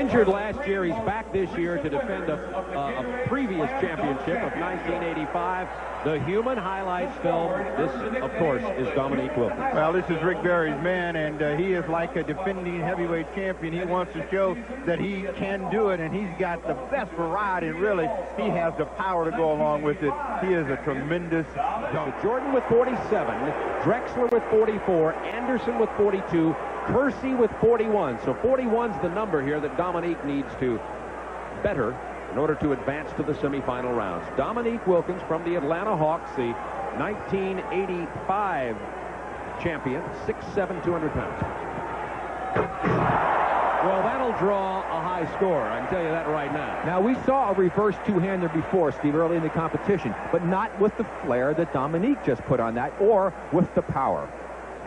injured last year. He's back this year to defend a previous championship of 1985. The human highlights film. This, of course, is Dominique Wilkins. Well, this is Rick Barry's man, and he is like a defending heavyweight champion. He wants to show that he can do it, and he's got the best variety, and really, he has the power to go along with it. He is a tremendous dunk. Jordan with 47, Drexler with 44, Anderson with 42, Kersey with 41. So 41's the number here that Dominique needs to better in order to advance to the semifinal rounds. Dominique Wilkins from the Atlanta Hawks, the 1985 champion, 6'7", 200 pounds. Well, that'll draw a high score. I can tell you that right now. Now, we saw a reverse two-hander before, Steve, early in the competition, but not with the flair that Dominique just put on that, or with the power.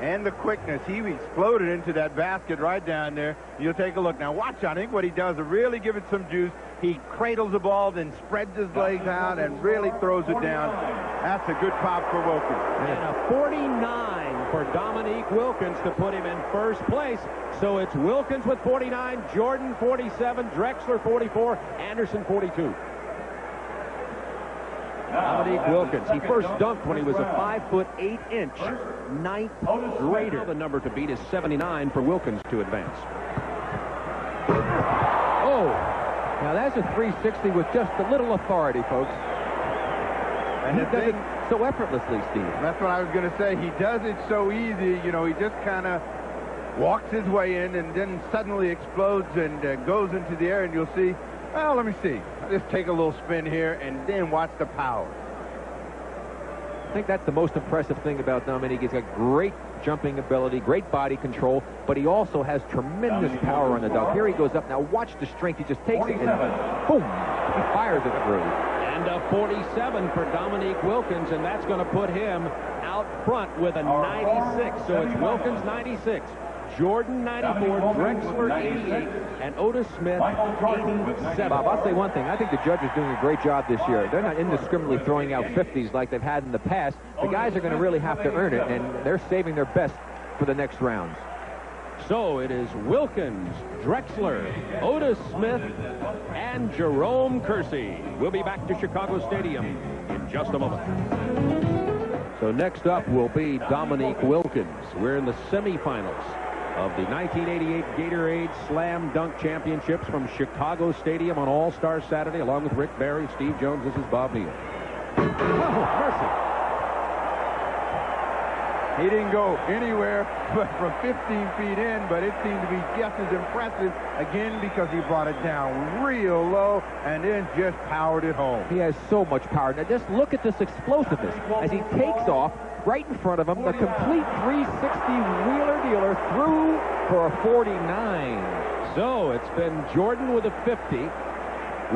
And the quickness. He exploded into that basket right down there. You'll take a look. Now, watch. I think what he does is really give it some juice. He cradles the ball, then spreads his legs out and really throws it down. That's a good pop for Wilkins. And a 49 for Dominique Wilkins to put him in first place. So it's Wilkins with 49, Jordan 47, Drexler 44, Anderson 42. Dominique Wilkins, he first dunked when he was a 5'8" ninth grader. The number to beat is 79 for Wilkins to advance. Oh, now that's a 360 with just a little authority, folks. And he does it so effortlessly, Steve. That's what I was going to say. He does it so easy. You know, he just kind of walks his way in and then suddenly explodes and goes into the air, and you'll see. Well, let me see. Just take a little spin here and then watch the power. I think that's the most impressive thing about Dominique. He's got great jumping ability, great body control, but he also has tremendous power on the dunk. Here he goes up. Now watch the strength. He just takes it and boom, he fires it through. And a 47 for Dominique Wilkins, and that's going to put him out front with a 96. So it's Wilkins 96. Jordan 94, Drexler 88, and Otis Smith 87. Bob, I'll say one thing. I think the judge is doing a great job this year. They're not indiscriminately throwing out 50s like they've had in the past. The guys are going to really have to earn it, and they're saving their best for the next rounds. So it is Wilkins, Drexler, Otis Smith, and Jerome Kersey. We'll be back to Chicago Stadium in just a moment. So next up will be Dominique Wilkins. We're in the semifinals of the 1988 Gatorade Slam Dunk Championships from Chicago Stadium on All-Star Saturday, along with Rick Barry, Steve Jones. This is Bob Neal. Oh, mercy. He didn't go anywhere but from 15 feet in, but it seemed to be just as impressive, again, because he brought it down real low and then just powered it home. He has so much power. Now just look at this explosiveness as he takes off right in front of him, the complete 360 wheeler-dealer through for a 49. So it's been Jordan with a 50,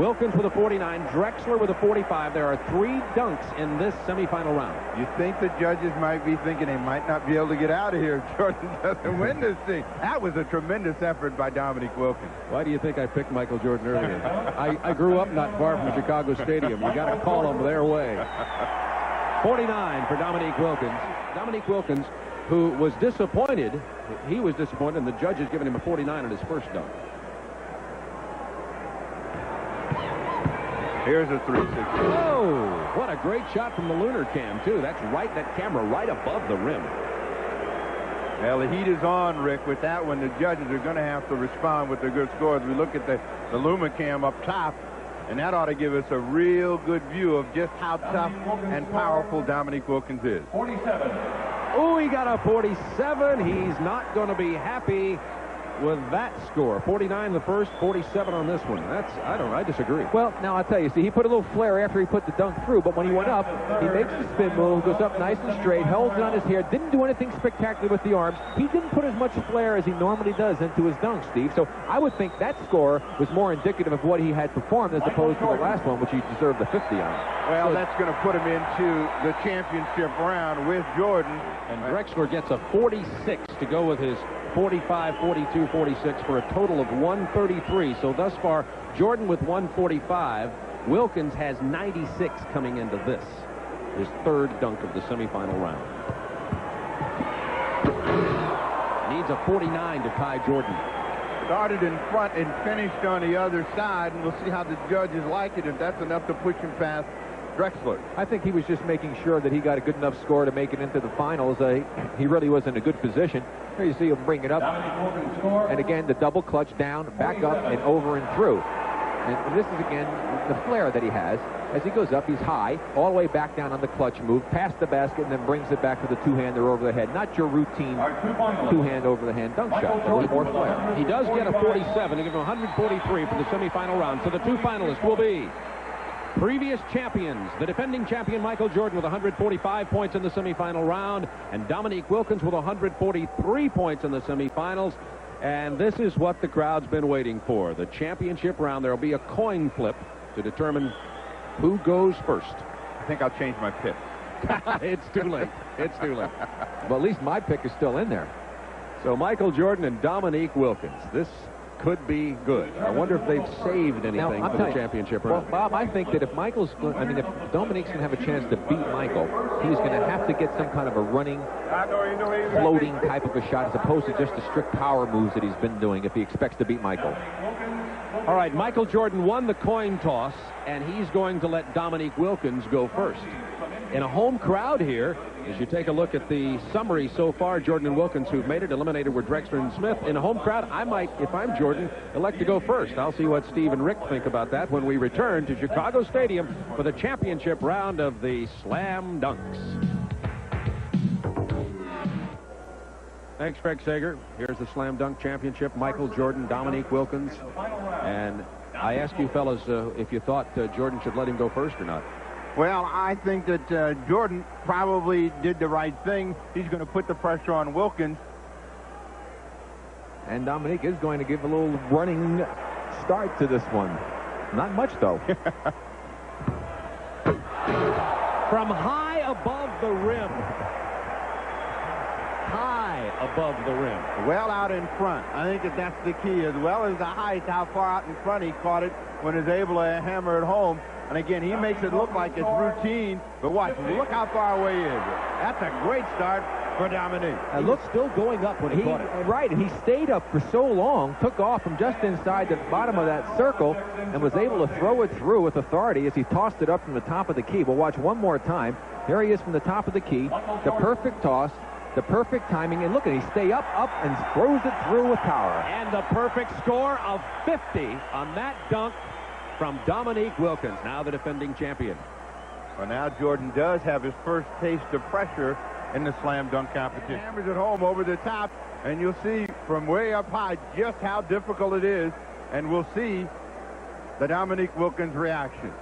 Wilkins with a 49, Drexler with a 45. There are 3 dunks in this semifinal round. You think the judges might be thinking they might not be able to get out of here if Jordan doesn't win this thing. That was a tremendous effort by Dominique Wilkins. Why do you think I picked Michael Jordan earlier? I grew up not far from Chicago Stadium. You got to call them their way. 49 for Dominique Wilkins. Dominique Wilkins, who was disappointed. He was disappointed, and the judge has given him a 49 on his first dunk. Here's a 360. Oh, what a great shot from the lunar cam, too. That's right, that camera right above the rim. Well, the heat is on, Rick, with that one. The judges are going to have to respond with their good scores. We look at the Lumicam up top, and that ought to give us a real good view of just how tough and powerful Dominique Wilkins is. 47. Oh, he got a 47. He's not going to be happy with that score. 49 the first, 47 on this one. I disagree. Well, now I'll tell you, see, he put a little flare after he put the dunk through, but when he went up, he makes the spin move, goes up nice and straight, holds it on his hair, didn't do anything spectacular with the arms. He didn't put as much flair as he normally does into his dunk, Steve. So I would think that score was more indicative of what he had performed as opposed to the last one, which he deserved the 50 on. Well, that's going to put him into the championship round with Jordan. And Drexler gets a 46 to go with his 45, 42, 46 for a total of 133. So thus far, Jordan with 145. Wilkins has 96 coming into this, his third dunk of the semifinal round. Needs a 49 to tie Jordan. started in front and finished on the other side, and we'll see how the judges like it, if that's enough to push him past Drexler. I think he was just making sure that he got a good enough score to make it into the finals. He really was in a good position. Here you see him bring it up. And again, the double clutch down, back up, and over and through. And this is, again, the flair that he has. As he goes up, he's high, all the way back down on the clutch move, past the basket, and then brings it back with a two-hander over the head. Not your routine two-hand over-the-hand dunk shot. A little more flair. He does get a 47 to give him 143 for the semifinal round. So the two finalists will be previous champions, the defending champion Michael Jordan with 145 points in the semifinal round, and Dominique Wilkins with 143 points in the semifinals. And this is what the crowd's been waiting for. The championship round. There will be a coin flip to determine who goes first. I think I'll change my pick. It's too late. It's too late. Well, at least my pick is still in there. So Michael Jordan and Dominique Wilkins. This could be good. I wonder if they've saved anything for the championship round. Well, Bob, I think that if if Dominique's going to have a chance to beat Michael, he's going to have to get some kind of a running, floating type of a shot as opposed to just the strict power moves that he's been doing if he expects to beat Michael. All right, Michael Jordan won the coin toss, and he's going to let Dominique Wilkins go first. In a home crowd here, as you take a look at the summary so far, Jordan and Wilkins, who've made it, eliminated were Drexler and Smith. In a home crowd, I might, if I'm Jordan, elect to go first. I'll see what Steve and Rick think about that when we return to Chicago Stadium for the championship round of the Slam Dunks. Thanks, Craig Sager. Here's the Slam Dunk Championship. Michael Jordan, Dominique Wilkins. And I asked you fellas if you thought Jordan should let him go first or not. Well, I think that Jordan probably did the right thing. He's going to put the pressure on Wilkins. And Dominique is going to give a little running start to this one. Not much, though. From high above the rim. High above the rim. Well out in front. I think that that's the key, as well as the height, how far out in front he caught it when he's able to hammer it home. And again, he makes it look like it's routine, but watch, look how far away he is. That's a great start for Dominique. And look, still going up when he caught it. Right, and he stayed up for so long, took off from just inside the bottom of that circle, and was able to throw it through with authority as he tossed it up from the top of the key. We'll watch one more time. Here he is from the top of the key, the perfect toss, the perfect timing, and look at he stay up, and throws it through with power. And the perfect score of 50 on that dunk from Dominique Wilkins, now the defending champion. Well, now Jordan does have his first taste of pressure in the slam dunk competition. Hammers it home over the top, and you'll see from way up high just how difficult it is, and we'll see the Dominique Wilkins reaction.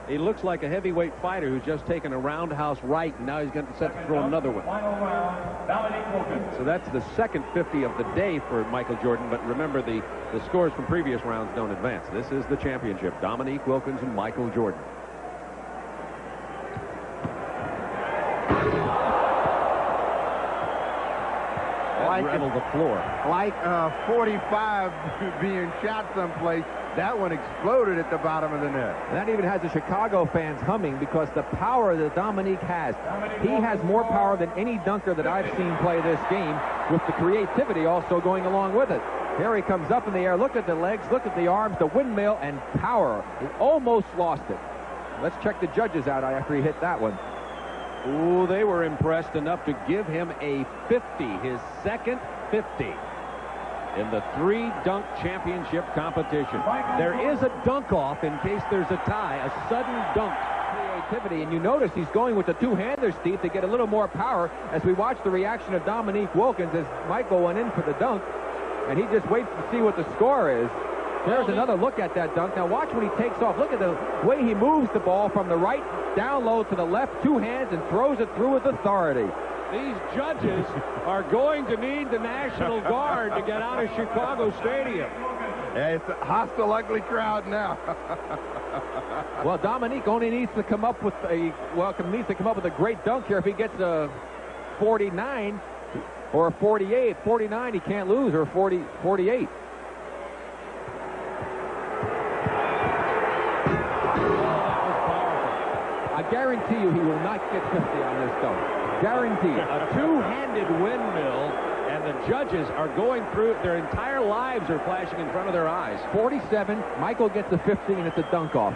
He looks like a heavyweight fighter who's just taken a roundhouse right, and now he's going to set to throw another one. So that's the second 50 of the day for Michael Jordan, but remember the scores from previous rounds don't advance. This is the championship, Dominique Wilkins and Michael Jordan. That rattled the floor. Like 45 being shot someplace. That one exploded at the bottom of the net. That even has the Chicago fans humming because the power that Dominique has. He has more power than any dunker that I've seen play this game, with the creativity also going along with it. Here he comes up in the air. Look at the legs, look at the arms, the windmill, and power. He almost lost it. Let's check the judges out after he hit that one. Ooh, they were impressed enough to give him a 50, his second 50. In the three-dunk championship competition. There is a dunk-off in case there's a tie, a sudden dunk. Creativity, and you notice he's going with the two-hander, Steve, to get a little more power as we watch the reaction of Dominique Wilkins as Michael went in for the dunk, and he just waits to see what the score is. There's another look at that dunk. Now watch when he takes off. Look at the way he moves the ball from the right down low to the left, two hands, and throws it through with authority. These judges are going to need the National Guard to get out of Chicago Stadium. Yeah, it's a hostile, ugly crowd now. Well, Dominique only needs to come up with a great dunk here. If he gets a 49 or a 48, 49 he can't lose, or 48. I guarantee you he will not get 50 on this dunk. Guaranteed. A two-handed windmill, the judges are going through, their entire lives are flashing in front of their eyes. 47, Michael gets a 50, and it's a dunk off.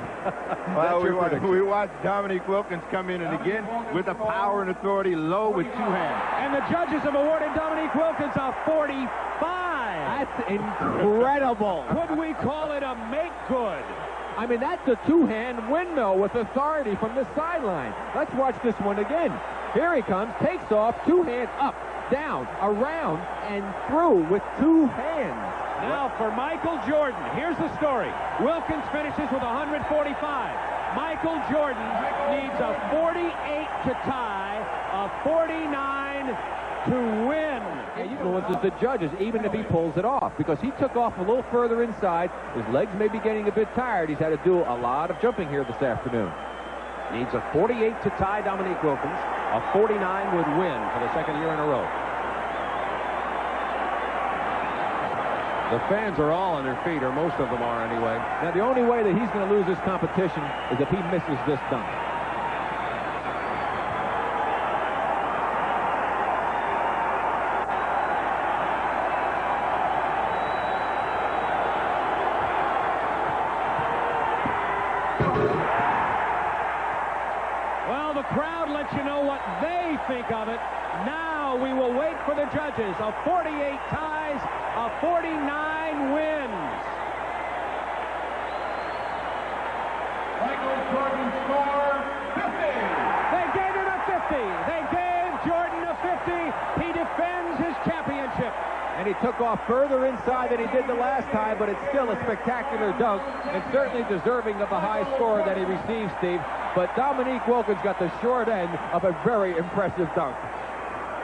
Well, we watched Dominique Wilkins come in, and again, with the power and authority, low with 2 hands. And the judges have awarded Dominique Wilkins a 45. That's incredible. Could we call it a make good? I mean, that's a 2-hand windmill with authority from the sideline. Let's watch this one again. Here he comes, takes off, 2 hands up, down, around, and through with 2 hands. Now for Michael Jordan. Here's the story. Wilkins finishes with 145. Michael Jordan needs a 48 to tie, a 49 to win. He influences the judges, even if he pulls it off, because he took off a little further inside. His legs may be getting a bit tired. He's had to do a lot of jumping here this afternoon. Needs a 48 to tie Dominique Wilkins. A 49 would win for the 2nd year in a row. The fans are all on their feet, or most of them are anyway. Now, the only way that he's going to lose this competition is if he misses this dunk. Well, the crowd lets you know what they think of it. Now we will wait for the judges. A 48 ties, a 49 wins. Michael Jordan score 50. They gave him a 50. They gave Jordan a 50. He defends his championship. And he took off further inside than he did the last time, but it's still a spectacular dunk, and certainly deserving of the high score that he received, Steve. But Dominique Wilkins got the short end of a very impressive dunk.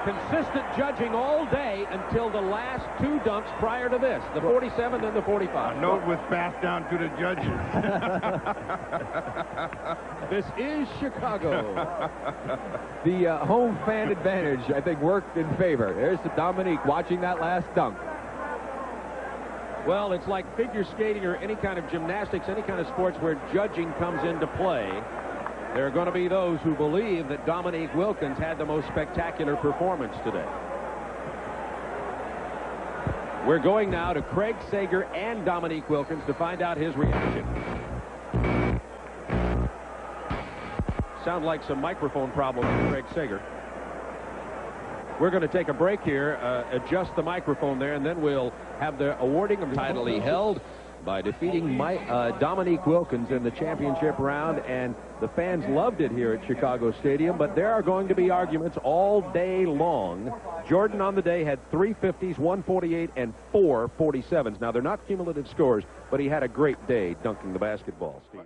Consistent judging all day until the last 2 dunks prior to this, the 47 and the 45. A note was passed down to the judges. This is Chicago. The home fan advantage, I think, worked in favor. There's Dominique watching that last dunk. Well, it's like figure skating or any kind of gymnastics, any kind of sports where judging comes into play. There are going to be those who believe that Dominique Wilkins had the most spectacular performance today. We're going now to Craig Sager and Dominique Wilkins to find out his reaction. Sound like some microphone problem with Craig Sager. We're going to take a break here, adjust the microphone there, and then we'll have the awarding of the title he held by defeating Dominique Wilkins in the championship round, and the fans loved it here at Chicago Stadium, but there are going to be arguments all day long. Jordan on the day had 3 50s, 1 48, and 4 47s. Now, they're not cumulative scores, but he had a great day dunking the basketball, Steve.